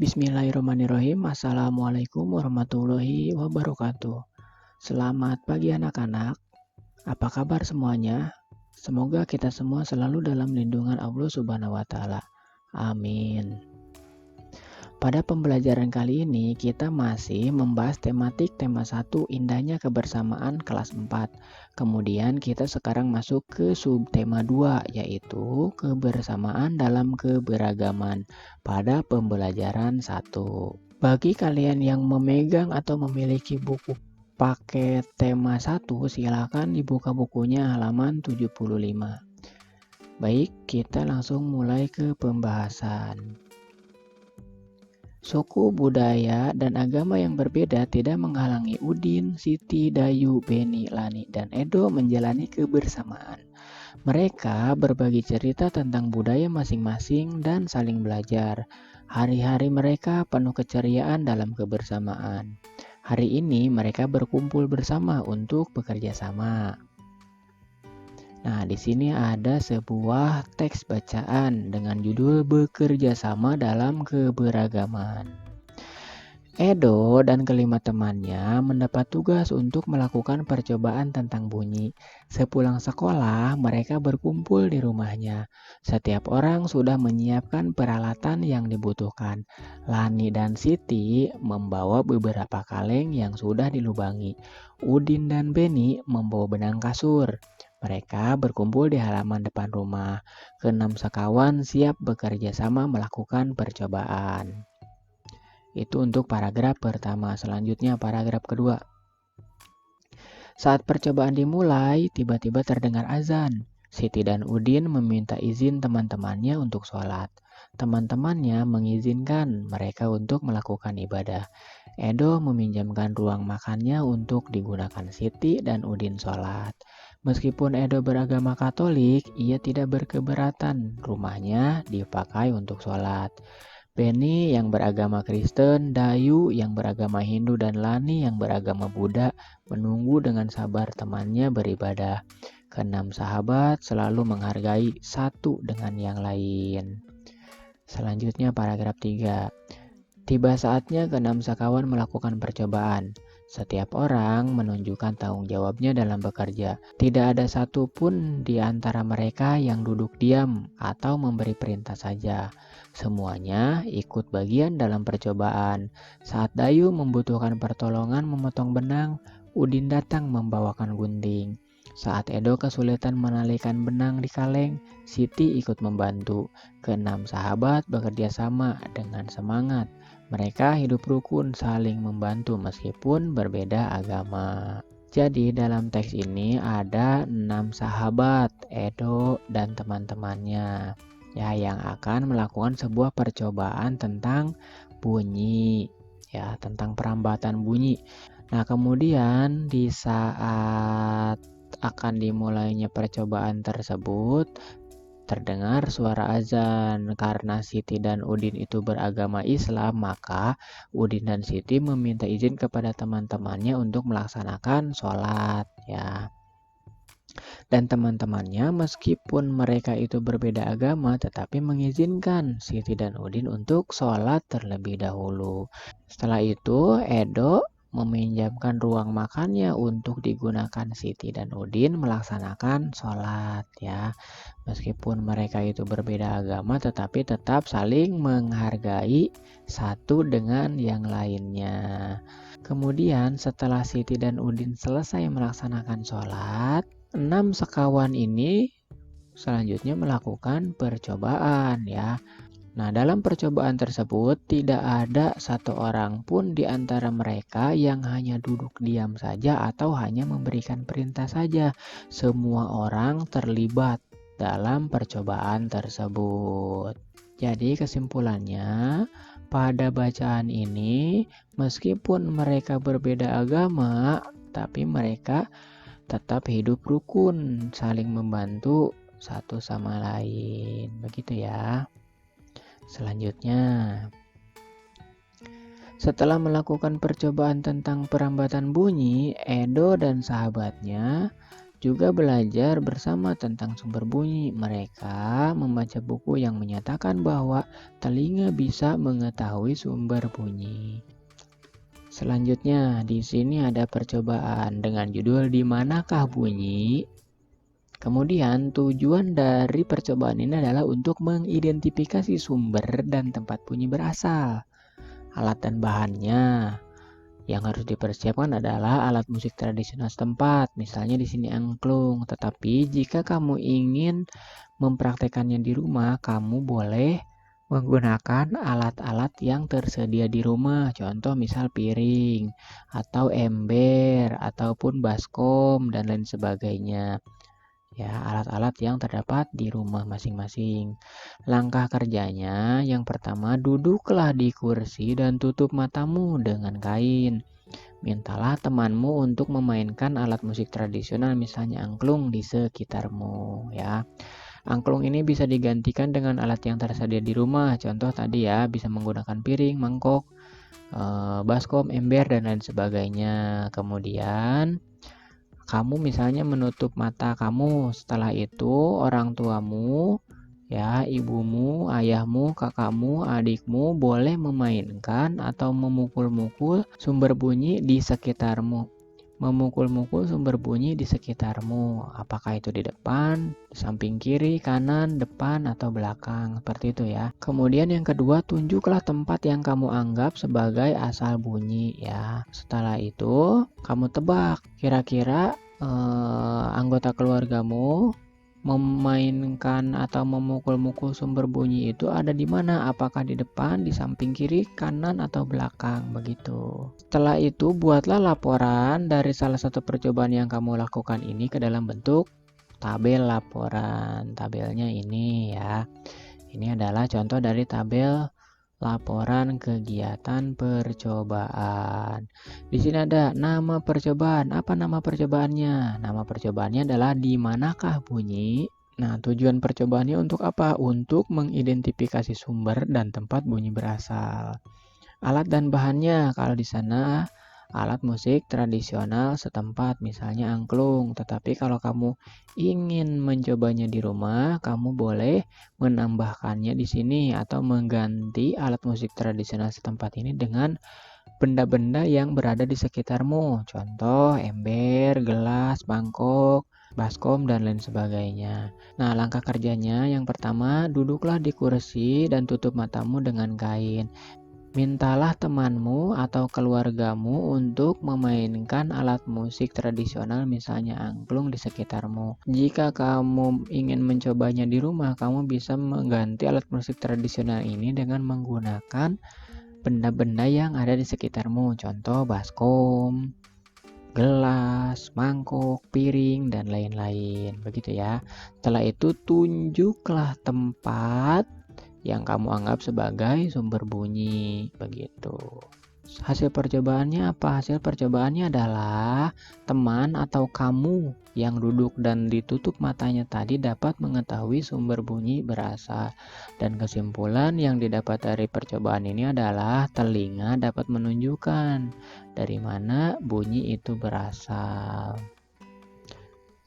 Bismillahirrahmanirrahim. Assalamualaikum warahmatullahi wabarakatuh. Selamat pagi anak-anak. Apa kabar semuanya? Semoga kita semua selalu dalam lindungan Allah Subhanahu wa taala. Amin. Pada pembelajaran kali ini kita masih membahas tematik tema 1 indahnya kebersamaan kelas 4. Kemudian kita sekarang masuk ke subtema 2 yaitu kebersamaan dalam keberagaman pada pembelajaran 1. Bagi kalian yang memegang atau memiliki buku paket tema 1 silakan dibuka bukunya halaman 75. Baik, kita langsung mulai ke pembahasan. Suku, budaya, dan agama yang berbeda tidak menghalangi Udin, Siti, Dayu, Beni, Lani, dan Edo menjalani kebersamaan. Mereka berbagi cerita tentang budaya masing-masing dan saling belajar. Hari-hari mereka penuh keceriaan dalam kebersamaan. Hari ini mereka berkumpul bersama untuk bekerja sama. Nah, di sini ada sebuah teks bacaan dengan judul Bekerja Sama dalam Keberagaman. Edo dan kelima temannya mendapat tugas untuk melakukan percobaan tentang bunyi. Sepulang sekolah, mereka berkumpul di rumahnya. Setiap orang sudah menyiapkan peralatan yang dibutuhkan. Lani dan Siti membawa beberapa kaleng yang sudah dilubangi. Udin dan Beni membawa benang kasur. Mereka berkumpul di halaman depan rumah. Keenam sekawan siap bekerja sama melakukan percobaan. Itu untuk paragraf pertama. Selanjutnya paragraf kedua. Saat percobaan dimulai, tiba-tiba terdengar azan. Siti dan Udin meminta izin teman-temannya untuk sholat. Teman-temannya mengizinkan mereka untuk melakukan ibadah. Edo meminjamkan ruang makannya untuk digunakan Siti dan Udin sholat. Meskipun Edo beragama Katolik, ia tidak berkeberatan rumahnya dipakai untuk sholat. Beni yang beragama Kristen, Dayu yang beragama Hindu, dan Lani yang beragama Buddha menunggu dengan sabar temannya beribadah. Keenam sahabat selalu menghargai satu dengan yang lain. Selanjutnya paragraf 3. Tiba saatnya keenam sekawan melakukan percobaan. Setiap orang menunjukkan tanggung jawabnya dalam bekerja. Tidak ada satupun di antara mereka yang duduk diam atau memberi perintah saja. Semuanya ikut bagian dalam percobaan. Saat Dayu membutuhkan pertolongan memotong benang, Udin datang membawakan gunting. Saat Edo kesulitan menalikan benang di kaleng, Siti ikut membantu. Keenam sahabat bekerja sama dengan semangat. Mereka hidup rukun, saling membantu meskipun berbeda agama. Jadi dalam teks ini ada 6 sahabat, Edo dan teman-temannya, ya, yang akan melakukan sebuah percobaan tentang bunyi, ya, tentang perambatan bunyi. Nah, kemudian di saat akan dimulainya percobaan tersebut, terdengar suara azan. Karena Siti dan Udin itu beragama Islam, maka Udin dan Siti meminta izin kepada teman-temannya untuk melaksanakan sholat, ya. Dan teman-temannya meskipun mereka itu berbeda agama tetapi mengizinkan Siti dan Udin untuk sholat terlebih dahulu. Setelah itu Edo meminjamkan ruang makannya untuk digunakan Siti dan Udin melaksanakan sholat, ya. Meskipun mereka itu berbeda agama tetapi tetap saling menghargai satu dengan yang lainnya. Kemudian setelah Siti dan Udin selesai melaksanakan sholat, 6 sekawan ini selanjutnya melakukan percobaan, ya. Nah, dalam percobaan tersebut tidak ada satu orang pun di antara mereka yang hanya duduk diam saja atau hanya memberikan perintah saja. Semua orang terlibat dalam percobaan tersebut. Jadi kesimpulannya, pada bacaan ini meskipun mereka berbeda agama, tapi mereka tetap hidup rukun, saling membantu satu sama lain. Begitu ya. Selanjutnya, setelah melakukan percobaan tentang perambatan bunyi, Edo dan sahabatnya juga belajar bersama tentang sumber bunyi. Mereka membaca buku yang menyatakan bahwa telinga bisa mengetahui sumber bunyi. Selanjutnya, di sini ada percobaan dengan judul "Di manakah bunyi?". Kemudian, tujuan dari percobaan ini adalah untuk mengidentifikasi sumber dan tempat bunyi berasal. Alat dan bahannya yang harus dipersiapkan adalah alat musik tradisional setempat, misalnya di sini angklung. Tetapi jika kamu ingin mempraktekannya di rumah, kamu boleh menggunakan alat-alat yang tersedia di rumah. Contoh misal piring, atau ember, ataupun baskom, dan lain sebagainya. Ya, alat-alat yang terdapat di rumah masing-masing. Langkah kerjanya, yang pertama, duduklah di kursi dan tutup matamu dengan kain. Mintalah temanmu untuk memainkan alat musik tradisional, misalnya angklung, di sekitarmu, ya. Angklung ini bisa digantikan dengan alat yang tersedia di rumah. Contoh tadi ya, bisa menggunakan piring, mangkok, baskom, ember, dan lain sebagainya. Kemudian kamu misalnya menutup mata kamu. Setelah itu orang tuamu, ya, ibumu, ayahmu, kakakmu, adikmu boleh memainkan atau memukul-mukul sumber bunyi di sekitarmu. Memukul-mukul sumber bunyi di sekitarmu. Apakah itu di depan, di samping kiri, kanan, depan, atau belakang. Seperti itu ya. Kemudian yang kedua, tunjuklah tempat yang kamu anggap sebagai asal bunyi ya. Setelah itu, kamu tebak kira-kira anggota keluargamu memainkan atau memukul-mukul sumber bunyi itu ada di mana? Apakah di depan, di samping kiri, kanan, atau belakang? Begitu. Setelah itu, buatlah laporan dari salah satu percobaan yang kamu lakukan ini ke dalam bentuk tabel laporan. Tabelnya ini ya. Ini adalah contoh dari tabel laporan kegiatan percobaan. Di sini ada nama percobaan. Apa nama percobaannya? Nama percobaannya adalah "Di manakah bunyi?". Nah, tujuan percobaannya untuk apa? Untuk mengidentifikasi sumber dan tempat bunyi berasal. Alat dan bahannya, kalau di sana alat musik tradisional setempat, misalnya angklung. Tetapi kalau kamu ingin mencobanya di rumah, kamu boleh menambahkannya di sini atau mengganti alat musik tradisional setempat ini dengan benda-benda yang berada di sekitarmu. Contoh ember, gelas, mangkok, baskom, dan lain sebagainya. Nah, langkah kerjanya yang pertama, duduklah di kursi dan tutup matamu dengan kain. Mintalah temanmu atau keluargamu untuk memainkan alat musik tradisional, misalnya angklung, di sekitarmu. Jika kamu ingin mencobanya di rumah, kamu bisa mengganti alat musik tradisional ini dengan menggunakan benda-benda yang ada di sekitarmu. Contoh baskom, gelas, mangkok, piring, dan lain-lain. Begitu ya. Setelah itu, tunjuklah tempat yang kamu anggap sebagai sumber bunyi. Begitu. Hasil percobaannya apa? Hasil percobaannya adalah teman atau kamu yang duduk dan ditutup matanya tadi dapat mengetahui sumber bunyi berasal. Dan kesimpulan yang didapat dari percobaan ini adalah telinga dapat menunjukkan dari mana bunyi itu berasal.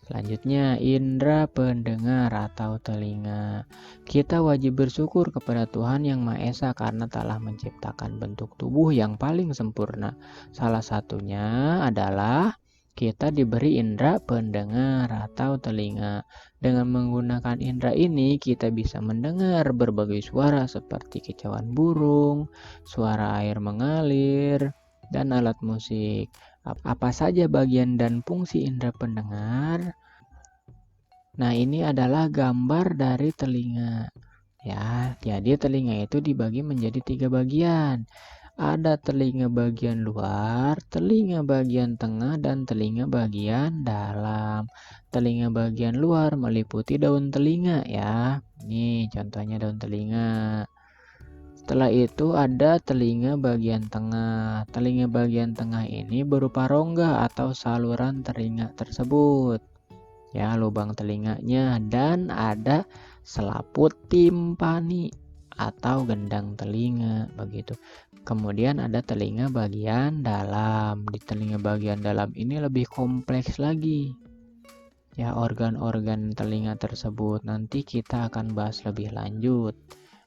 Selanjutnya, indera pendengar atau telinga. Kita wajib bersyukur kepada Tuhan Yang Maha Esa karena telah menciptakan bentuk tubuh yang paling sempurna. Salah satunya adalah kita diberi indera pendengar atau telinga. Dengan menggunakan indera ini, kita bisa mendengar berbagai suara seperti kicauan burung, suara air mengalir, dan alat musik. Apa saja bagian dan fungsi indera pendengar? Nah, ini adalah gambar dari telinga. Ya, jadi telinga itu dibagi menjadi 3 bagian. Ada telinga bagian luar, telinga bagian tengah, dan telinga bagian dalam. Telinga bagian luar meliputi daun telinga ya. Ini contohnya daun telinga. Setelah itu ada telinga bagian tengah. Telinga bagian tengah ini berupa rongga atau saluran telinga tersebut. Ya, lubang telinganya, dan ada selaput timpani atau gendang telinga begitu. Kemudian ada telinga bagian dalam. Di telinga bagian dalam ini lebih kompleks lagi. ya organ-organ telinga tersebut. Nanti kita akan bahas lebih lanjut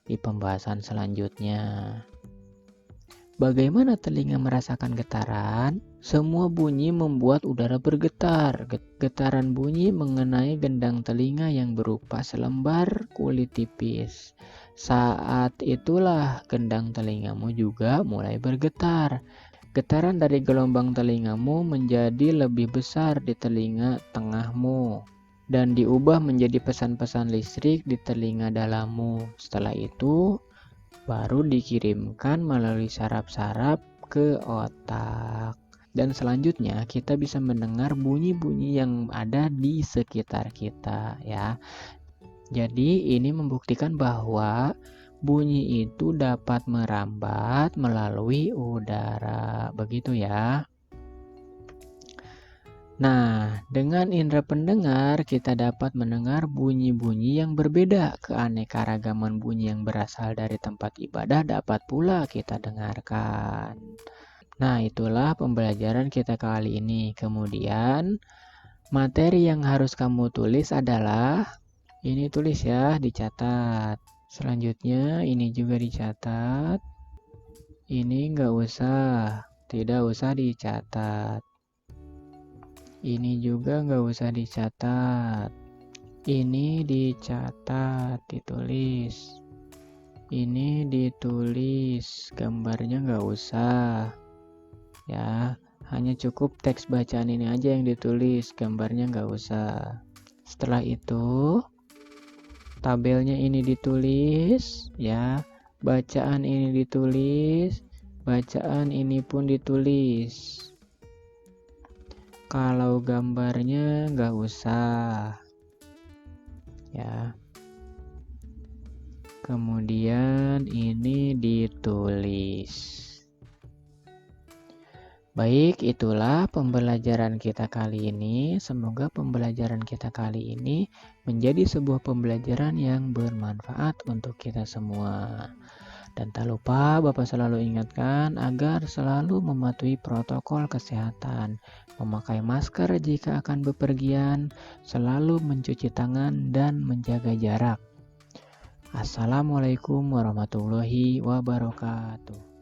di pembahasan selanjutnya. Bagaimana telinga merasakan getaran? Semua bunyi membuat udara bergetar. Getaran bunyi mengenai gendang telinga yang berupa selembar kulit tipis. Saat itulah gendang telingamu juga mulai bergetar. Getaran dari gelombang telingamu menjadi lebih besar di telinga tengahmu dan diubah menjadi pesan-pesan listrik di telinga dalammu. Setelah itu, baru dikirimkan melalui saraf-saraf ke otak. Dan selanjutnya kita bisa mendengar bunyi-bunyi yang ada di sekitar kita ya. Jadi ini membuktikan bahwa bunyi itu dapat merambat melalui udara. Begitu ya. Nah, dengan indera pendengar kita dapat mendengar bunyi-bunyi yang berbeda. Keanekaragaman bunyi yang berasal dari tempat ibadah dapat pula kita dengarkan. Nah, itulah pembelajaran kita kali ini. Kemudian, materi yang harus kamu tulis adalah ini, tulis ya, dicatat. Selanjutnya ini juga dicatat. Ini tidak usah dicatat. Ini juga nggak usah dicatat. Ini dicatat, ditulis. Ini ditulis, gambarnya nggak usah. Ya, hanya cukup teks bacaan ini aja yang ditulis, gambarnya nggak usah. Setelah itu, tabelnya ini ditulis, ya. Bacaan ini ditulis, bacaan ini pun ditulis. Kalau gambarnya nggak usah, ya. Kemudian ini ditulis. Baik, itulah pembelajaran kita kali ini. Semoga pembelajaran kita kali ini menjadi sebuah pembelajaran yang bermanfaat untuk kita semua. Dan tak lupa Bapak selalu ingatkan agar selalu mematuhi protokol kesehatan, memakai masker jika akan bepergian, selalu mencuci tangan dan menjaga jarak. Assalamualaikum warahmatullahi wabarakatuh.